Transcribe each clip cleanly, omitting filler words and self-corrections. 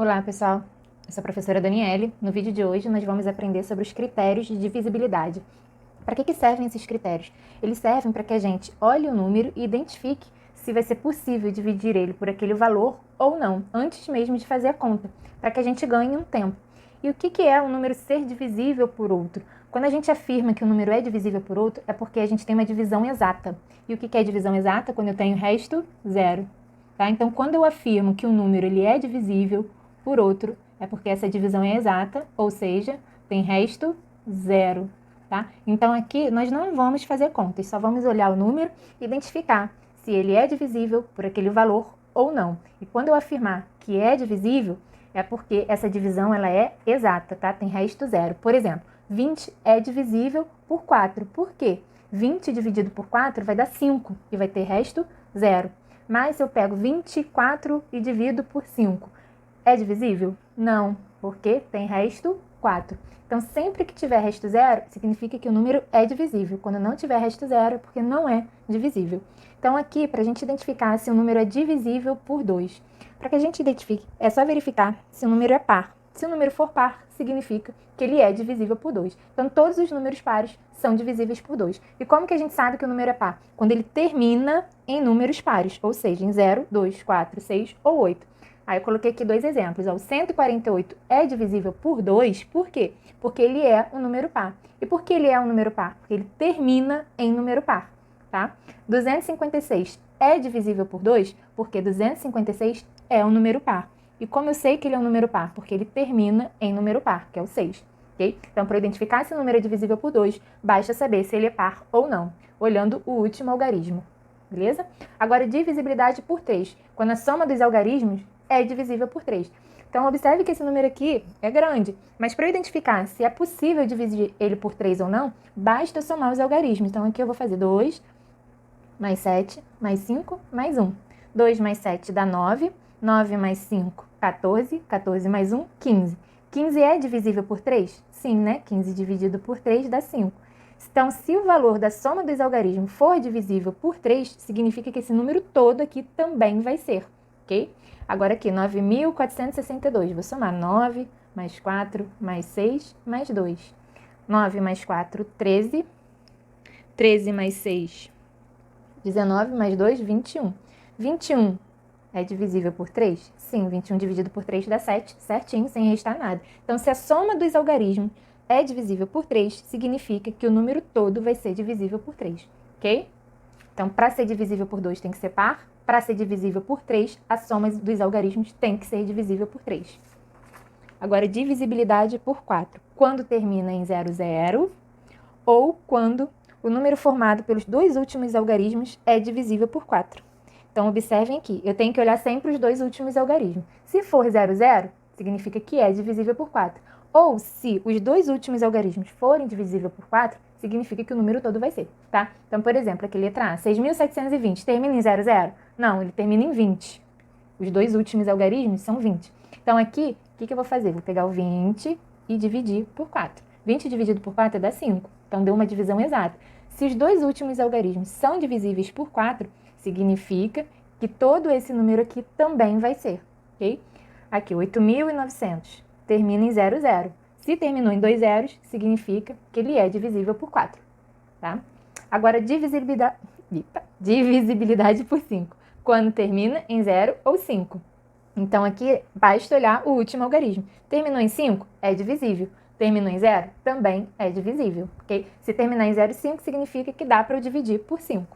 Olá, pessoal. Eu sou a professora Daniele. No vídeo de hoje, nós vamos aprender sobre os critérios de divisibilidade. Para que servem esses critérios? Eles servem para que a gente olhe o número e identifique se vai ser possível dividir ele por aquele valor ou não, antes mesmo de fazer a conta, para que a gente ganhe um tempo. E o que é um número ser divisível por outro? Quando a gente afirma que o número é divisível por outro, é porque a gente tem uma divisão exata. E o que é divisão exata? Quando eu tenho resto zero. Tá? Então, quando eu afirmo que um número ele é divisível por outro, é porque essa divisão é exata, ou seja, tem resto zero. Tá? Então, aqui nós não vamos fazer contas, só vamos olhar o número e identificar se ele é divisível por aquele valor ou não. E quando eu afirmar que é divisível, é porque essa divisão ela é exata, tá? Tem resto zero. Por exemplo, 20 é divisível por 4. Por quê? 20 dividido por 4 vai dar 5 e vai ter resto zero. Mas se eu pego 24 e divido por 5, é divisível? Não, porque tem resto 4. Então, sempre que tiver resto zero, significa que o número é divisível. Quando não tiver resto zero, é porque não é divisível. Então, aqui, para a gente identificar se o número é divisível por 2, para que a gente identifique, é só verificar se o número é par. Se o número for par, significa que ele é divisível por 2. Então, todos os números pares são divisíveis por 2. E como que a gente sabe que o número é par? Quando ele termina em números pares, ou seja, em 0, 2, 4, 6 ou 8. Aí eu coloquei aqui dois exemplos. O 148 é divisível por 2, por quê? Porque ele é um número par. E por que ele é um número par? Porque ele termina em número par, tá? 256 é divisível por 2, porque 256 é um número par. E como eu sei que ele é um número par? Porque ele termina em número par, que é o 6. Okay? Então, para identificar se o número é divisível por 2, basta saber se ele é par ou não, olhando o último algarismo. Beleza? Agora, divisibilidade por 3. Quando a soma dos algarismos é divisível por 3. Então, observe que esse número aqui é grande, mas para eu identificar se é possível dividir ele por 3 ou não, basta somar os algarismos. Então, aqui eu vou fazer 2 mais 7 mais 5 mais 1. 2 mais 7 dá 9, 9 mais 5, 14, 14 mais 1, 15. 15 é divisível por 3? Sim, né? 15 dividido por 3 dá 5. Então, se o valor da soma dos algarismos for divisível por 3, significa que esse número todo aqui também vai ser, ok? Agora aqui, 9.462. Vou somar 9 mais 4 mais 6 mais 2. 9 mais 4, 13. 13 mais 6, 19 mais 2, 21. 21 é divisível por 3? Sim, 21 dividido por 3 dá 7, certinho, sem restar nada. Então, se a soma dos algarismos é divisível por 3, significa que o número todo vai ser divisível por 3, ok? Então, para ser divisível por 2 tem que ser par. Para ser divisível por 3, a soma dos algarismos tem que ser divisível por 3. Agora, divisibilidade por 4. Quando termina em 0, 0, ou quando o número formado pelos dois últimos algarismos é divisível por 4. Então, observem aqui, eu tenho que olhar sempre os dois últimos algarismos. Se for 0, 0, significa que é divisível por 4. Ou se os dois últimos algarismos forem divisíveis por 4, significa que o número todo vai ser, tá? Então, por exemplo, aqui letra A, 6.720, termina em 0, 0? Não, ele termina em 20. Os dois últimos algarismos são 20. Então, aqui, o que eu vou fazer? Vou pegar o 20 e dividir por 4. 20 dividido por 4 dá 5. Então, deu uma divisão exata. Se os dois últimos algarismos são divisíveis por 4, significa que todo esse número aqui também vai ser, ok? Aqui, 8.900 termina em 0, 0. Se terminou em 2 zeros, significa que ele é divisível por 4, tá? Agora, divisibilidade por 5, quando termina em 0 ou 5. Então, aqui, basta olhar o último algarismo. Terminou em 5, é divisível. Terminou em 0, também é divisível, ok? Se terminar em 0,5, significa que dá para eu dividir por 5.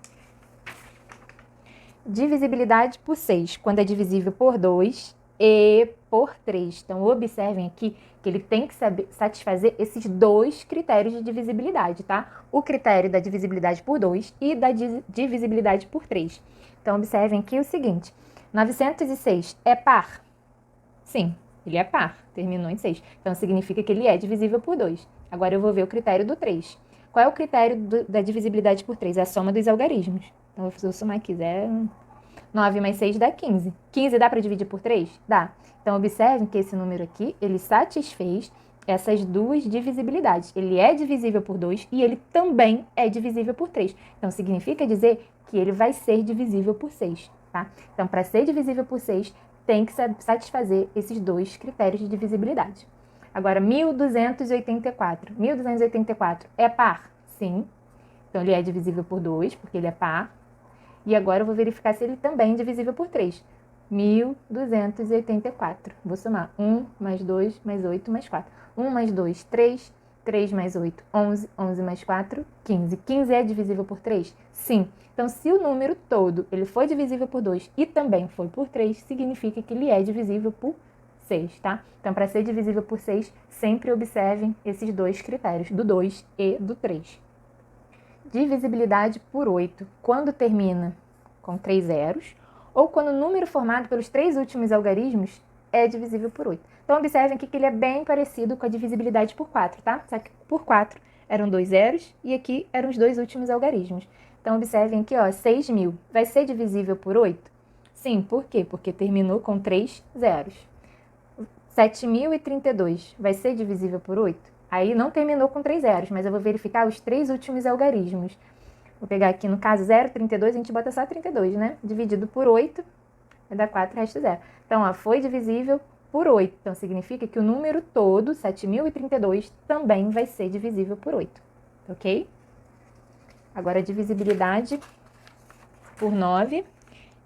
Divisibilidade por 6, quando é divisível por 2 e por 3. Então, observem aqui que ele tem que satisfazer esses dois critérios de divisibilidade, tá? O critério da divisibilidade por 2 e da divisibilidade por 3. Então, observem aqui o seguinte, 906 é par? Sim, ele é par, terminou em 6. Então, significa que ele é divisível por 2. Agora, eu vou ver o critério do 3. Qual é o critério da divisibilidade por 3? É a soma dos algarismos. Então, eu vou somar aqui, 0, 9 mais 6 dá 15. 15 dá para dividir por 3? Dá. Então, observem que esse número aqui, ele satisfez essas duas divisibilidades. Ele é divisível por 2 e ele também é divisível por 3. Então, significa dizer que ele vai ser divisível por 6, tá? Então, para ser divisível por 6, tem que satisfazer esses dois critérios de divisibilidade. Agora, 1.284. 1.284 é par? Sim. Então, ele é divisível por 2, porque ele é par. E agora eu vou verificar se ele também é divisível por 3. 1.284. Vou somar 1 mais 2 mais 8 mais 4. 1 mais 2, 3. 3 mais 8, 11. 11 mais 4, 15. 15 é divisível por 3? Sim. Então, se o número todo ele foi divisível por 2 e também foi por 3, significa que ele é divisível por 6, tá? Então, para ser divisível por 6, sempre observem esses dois critérios, do 2 e do 3. Divisibilidade por 8, quando termina com 3 zeros, ou quando o número formado pelos 3 últimos algarismos é divisível por 8. Então, observem aqui que ele é bem parecido com a divisibilidade por 4, tá? Só que por 4 eram 2 zeros e aqui eram os 2 últimos algarismos. Então, observem aqui, ó, 6.000 vai ser divisível por 8? Sim, por quê? Porque terminou com 3 zeros. 7.032 vai ser divisível por 8? Aí não terminou com 3 zeros, mas eu vou verificar os 3 últimos algarismos. Vou pegar aqui, no caso, 0,32, a gente bota só 32, né? Dividido por 8, vai dar 4, resta 0. Então, ó, foi divisível por 8. Então, significa que o número todo, 7.032, também vai ser divisível por 8. Ok? Agora, a divisibilidade por 9,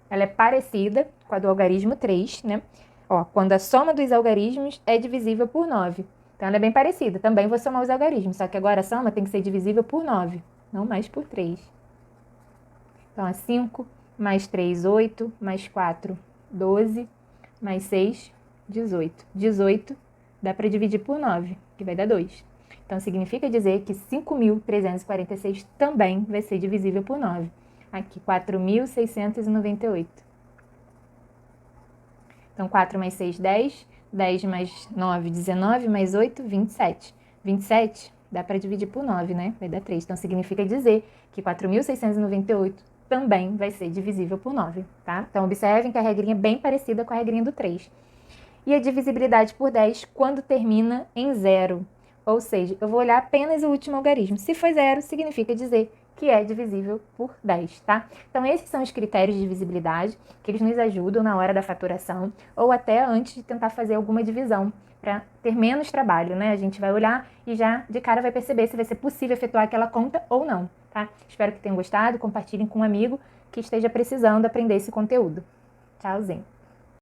ela é parecida com a do algarismo 3, né? Ó, quando a soma dos algarismos é divisível por 9. Então, ela é bem parecida. Também vou somar os algarismos, só que agora a soma tem que ser divisível por 9, não mais por 3. Então, é 5 mais 3, 8, mais 4, 12, mais 6, 18. 18 dá para dividir por 9, que vai dar 2. Então, significa dizer que 5.346 também vai ser divisível por 9. Aqui, 4.698. Então, 4 mais 6, 10. 10 mais 9, 19. Mais 8, 27. 27 dá para dividir por 9, né? Vai dar 3. Então, significa dizer que 4.698 também vai ser divisível por 9, tá? Então, observem que a regrinha é bem parecida com a regrinha do 3. E a divisibilidade por 10 quando termina em 0. Ou seja, eu vou olhar apenas o último algarismo. Se for 0, significa dizer que é divisível por 10, tá? Então, esses são os critérios de divisibilidade que eles nos ajudam na hora da faturação ou até antes de tentar fazer alguma divisão para ter menos trabalho, né? A gente vai olhar e já de cara vai perceber se vai ser possível efetuar aquela conta ou não, tá? Espero que tenham gostado, compartilhem com um amigo que esteja precisando aprender esse conteúdo. Tchauzinho!